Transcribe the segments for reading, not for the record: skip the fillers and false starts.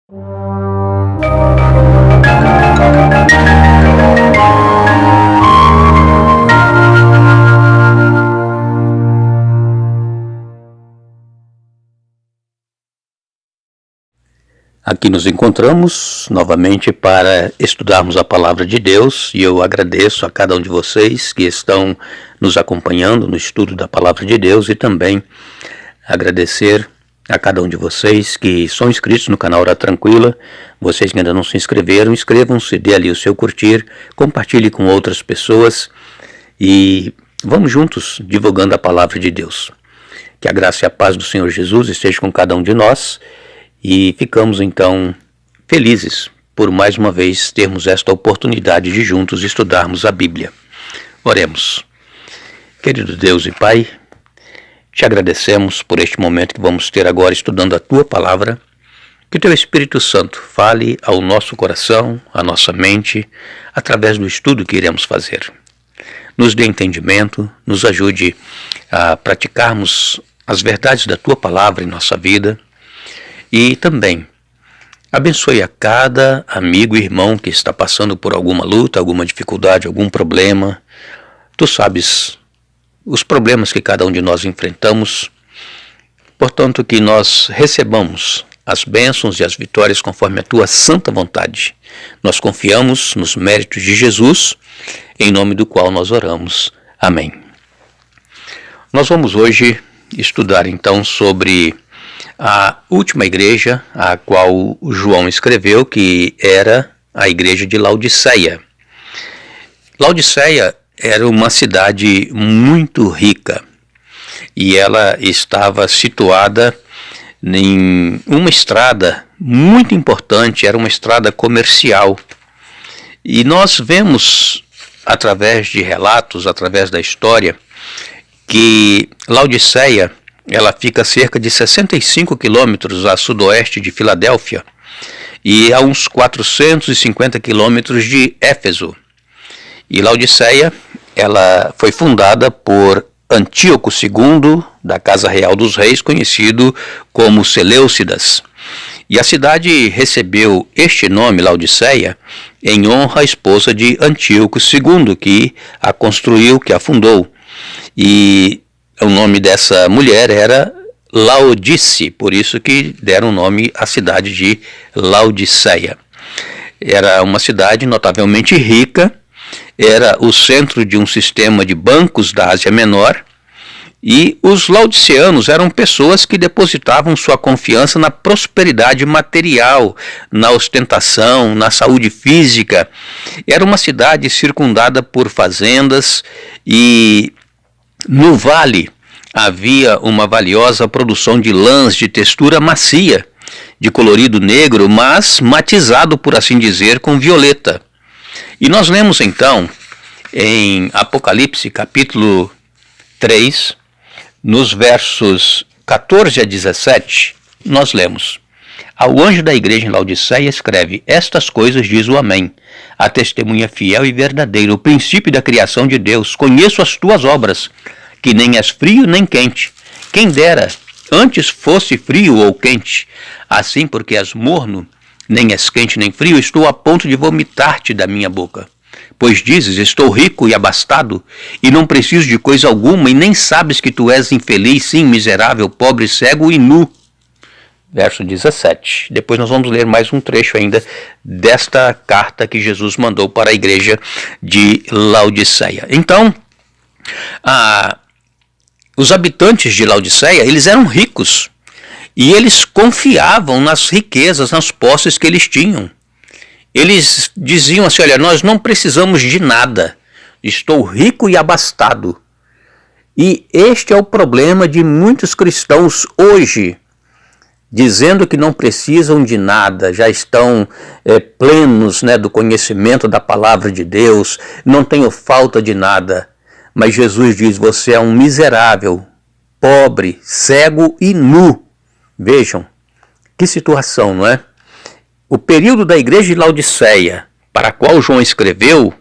Aqui nos encontramos novamente para estudarmos a Palavra de Deus e eu agradeço a cada um de vocês que estão nos acompanhando no estudo da Palavra de Deus e também agradecer a cada um de vocês que são inscritos no canal Hora Tranquila. Vocês que ainda não se inscreveram, inscrevam-se, dê ali o seu curtir, compartilhe com outras pessoas e vamos juntos divulgando a Palavra de Deus. Que a graça e a paz do Senhor Jesus esteja com cada um de nós. E ficamos então felizes por mais uma vez termos esta oportunidade de juntos estudarmos a Bíblia. Oremos. Querido Deus e Pai, te agradecemos por este momento que vamos ter agora estudando a Tua Palavra. Que o Teu Espírito Santo fale ao nosso coração, à nossa mente, através do estudo que iremos fazer. Nos dê entendimento, nos ajude a praticarmos as verdades da Tua Palavra em nossa vida. E também abençoe a cada amigo e irmão que está passando por alguma luta, alguma dificuldade, algum problema. Tu sabes os problemas que cada um de nós enfrentamos. Portanto, que nós recebamos as bênçãos e as vitórias conforme a Tua santa vontade. Nós confiamos nos méritos de Jesus, em nome do qual nós oramos. Amém. Nós vamos hoje estudar então sobre a última igreja a qual João escreveu, que era a igreja de Laodiceia. Laodiceia era uma cidade muito rica e ela estava situada em uma estrada muito importante, era uma estrada comercial. E nós vemos através de relatos, através da história, que Laodiceia ela fica a cerca de 65 quilômetros a sudoeste de Filadélfia e a uns 450 quilômetros de Éfeso. E Laodiceia ela foi fundada por Antíoco II, da Casa Real dos Reis, conhecido como Seleucidas. E a cidade recebeu este nome, Laodiceia, em honra à esposa de Antíoco II, que a construiu, que a fundou. E o nome dessa mulher era Laodice, por isso que deram o nome à cidade de Laodiceia. Era uma cidade notavelmente rica, era o centro de um sistema de bancos da Ásia Menor, e os laodiceanos eram pessoas que depositavam sua confiança na prosperidade material, na ostentação, na saúde física. Era uma cidade circundada por fazendas e no vale havia uma valiosa produção de lãs de textura macia, de colorido negro, mas matizado, por assim dizer, com violeta. E nós lemos então, em Apocalipse capítulo 3, nos versos 14 a 17, nós lemos: Ao anjo da igreja em Laodiceia escreve: Estas coisas diz o Amém, a testemunha fiel e verdadeira, o princípio da criação de Deus. Conheço as tuas obras, que nem és frio nem quente. Quem dera, antes fosse frio ou quente. Assim, porque és morno, nem és quente nem frio, estou a ponto de vomitar-te da minha boca. Pois dizes, estou rico e abastado, e não preciso de coisa alguma, e nem sabes que tu és infeliz, sim, miserável, pobre, cego e nu. Verso 17. Depois nós vamos ler mais um trecho ainda desta carta que Jesus mandou para a igreja de Laodiceia. Então, os habitantes de Laodiceia, eles eram ricos, e eles confiavam nas riquezas, nas posses que eles tinham. Eles diziam assim: olha, nós não precisamos de nada, estou rico e abastado. E este é o problema de muitos cristãos hoje, dizendo que não precisam de nada, já estão plenos, do conhecimento da palavra de Deus, não tenho falta de nada. Mas Jesus diz: você é um miserável, pobre, cego e nu. Vejam, que situação, não é? O período da igreja de Laodiceia, para a qual João escreveu,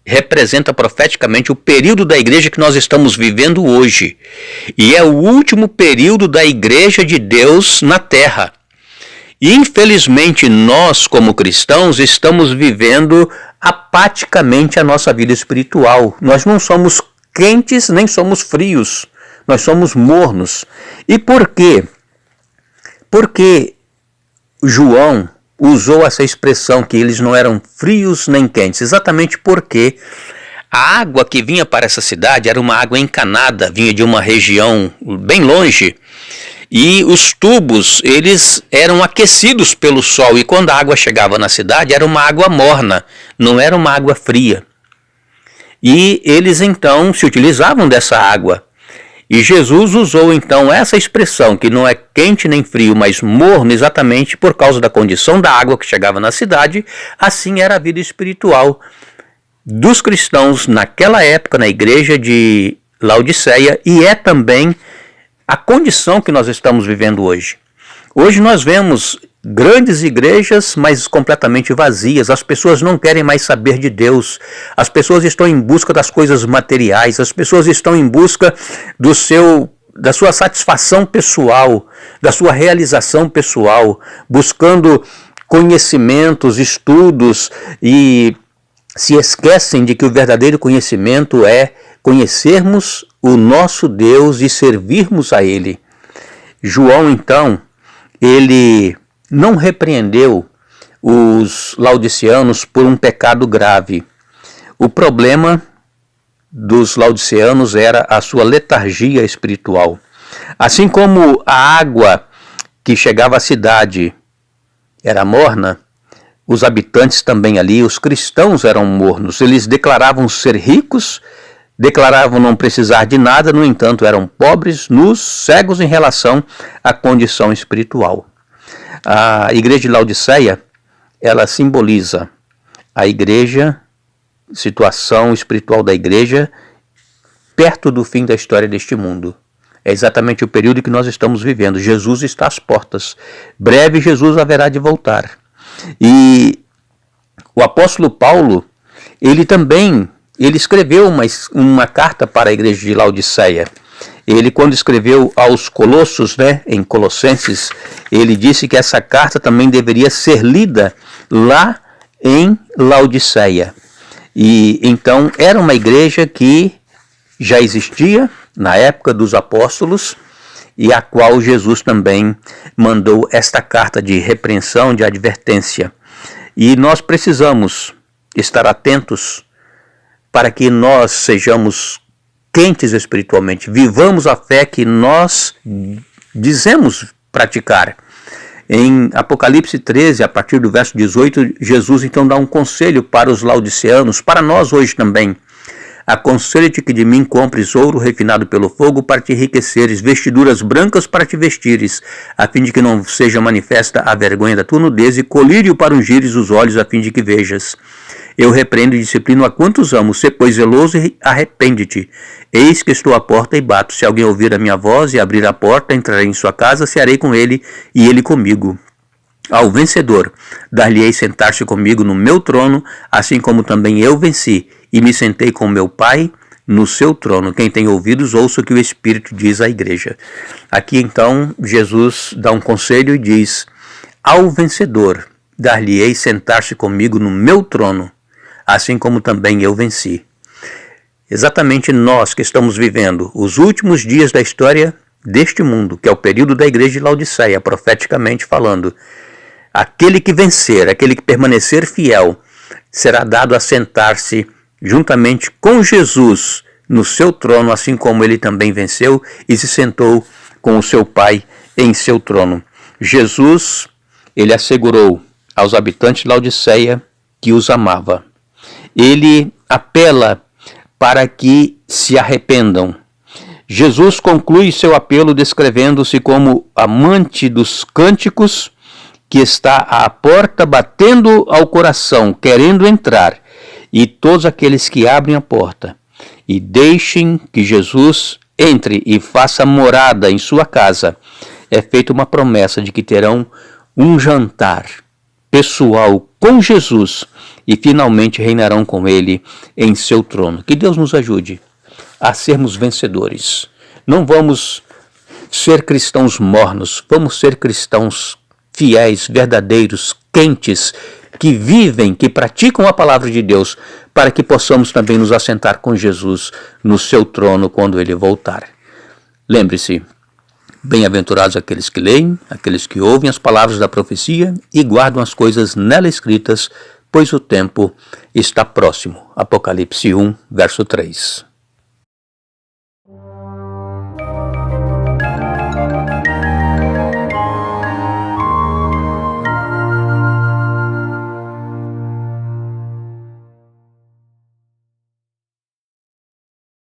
representa profeticamente o período da igreja que nós estamos vivendo hoje. E é o último período da igreja de Deus na terra. E infelizmente nós, como cristãos, estamos vivendo apaticamente a nossa vida espiritual. Nós não somos quentes nem somos frios, nós somos mornos. E por quê? Porque João usou essa expressão que eles não eram frios nem quentes, exatamente porque a água que vinha para essa cidade era uma água encanada, vinha de uma região bem longe, e os tubos, eles eram aquecidos pelo sol, e quando a água chegava na cidade, era uma água morna, não era uma água fria. E eles então se utilizavam dessa água. E Jesus usou então essa expressão, que não é quente nem frio, mas morno, exatamente por causa da condição da água que chegava na cidade. Assim era a vida espiritual dos cristãos naquela época, na igreja de Laodiceia, e é também a condição que nós estamos vivendo hoje. Hoje nós vemos grandes igrejas, mas completamente vazias. As pessoas não querem mais saber de Deus. As pessoas estão em busca das coisas materiais. As pessoas estão em busca da sua satisfação pessoal, da sua realização pessoal, buscando conhecimentos, estudos, e se esquecem de que o verdadeiro conhecimento é conhecermos o nosso Deus e servirmos a Ele. João, então, ele não repreendeu os laodiceanos por um pecado grave. O problema dos laodiceanos era a sua letargia espiritual. Assim como a água que chegava à cidade era morna, os habitantes também ali, os cristãos, eram mornos. Eles declaravam ser ricos, declaravam não precisar de nada, no entanto eram pobres, nus, cegos em relação à condição espiritual. A igreja de Laodiceia, ela simboliza a igreja, situação espiritual da igreja, perto do fim da história deste mundo. É exatamente o período que nós estamos vivendo. Jesus está às portas. Breve Jesus haverá de voltar. E o apóstolo Paulo, ele escreveu uma carta para a igreja de Laodiceia. Ele, quando escreveu aos Colossos, em Colossenses, ele disse que essa carta também deveria ser lida lá em Laodiceia. E então era uma igreja que já existia na época dos apóstolos, e a qual Jesus também mandou esta carta de repreensão, de advertência. E nós precisamos estar atentos para que nós sejamos quentes espiritualmente, vivamos a fé que nós dizemos praticar. Em Apocalipse 13, a partir do verso 18, Jesus então dá um conselho para os laodiceanos, para nós hoje também. Aconselho-te que de mim compres ouro refinado pelo fogo para te enriqueceres, vestiduras brancas para te vestires, a fim de que não seja manifesta a vergonha da tua nudez, e colírio para ungires os olhos, a fim de que vejas. Eu repreendo e disciplino a quantos amo, sê pois zeloso e arrepende-te. Eis que estou à porta e bato. Se alguém ouvir a minha voz e abrir a porta, entrarei em sua casa, cearei com ele e ele comigo. Ao vencedor, dar-lhe-ei sentar-se comigo no meu trono, assim como também eu venci, e me sentei com meu Pai no seu trono. Quem tem ouvidos, ouça o que o Espírito diz à igreja. Aqui então, Jesus dá um conselho e diz: ao vencedor, dar-lhe-ei sentar-se comigo no meu trono, assim como também eu venci. Exatamente nós que estamos vivendo os últimos dias da história deste mundo, que é o período da igreja de Laodiceia, profeticamente falando, aquele que vencer, aquele que permanecer fiel, será dado a sentar-se juntamente com Jesus no seu trono, assim como ele também venceu e se sentou com o seu Pai em seu trono. Jesus, ele assegurou aos habitantes de Laodiceia que os amava. Ele apela para que se arrependam. Jesus conclui seu apelo descrevendo-se como amante dos cânticos, que está à porta batendo ao coração, querendo entrar, e todos aqueles que abrem a porta e deixem que Jesus entre e faça morada em sua casa, é feita uma promessa de que terão um jantar pessoal com Jesus e finalmente reinarão com ele em seu trono. Que Deus nos ajude a sermos vencedores. Não vamos ser cristãos mornos, vamos ser cristãos fiéis, verdadeiros, quentes, que vivem, que praticam a palavra de Deus, para que possamos também nos assentar com Jesus no seu trono quando ele voltar. Lembre-se, bem-aventurados aqueles que leem, aqueles que ouvem as palavras da profecia e guardam as coisas nela escritas, pois o tempo está próximo. Apocalipse 1, verso 3.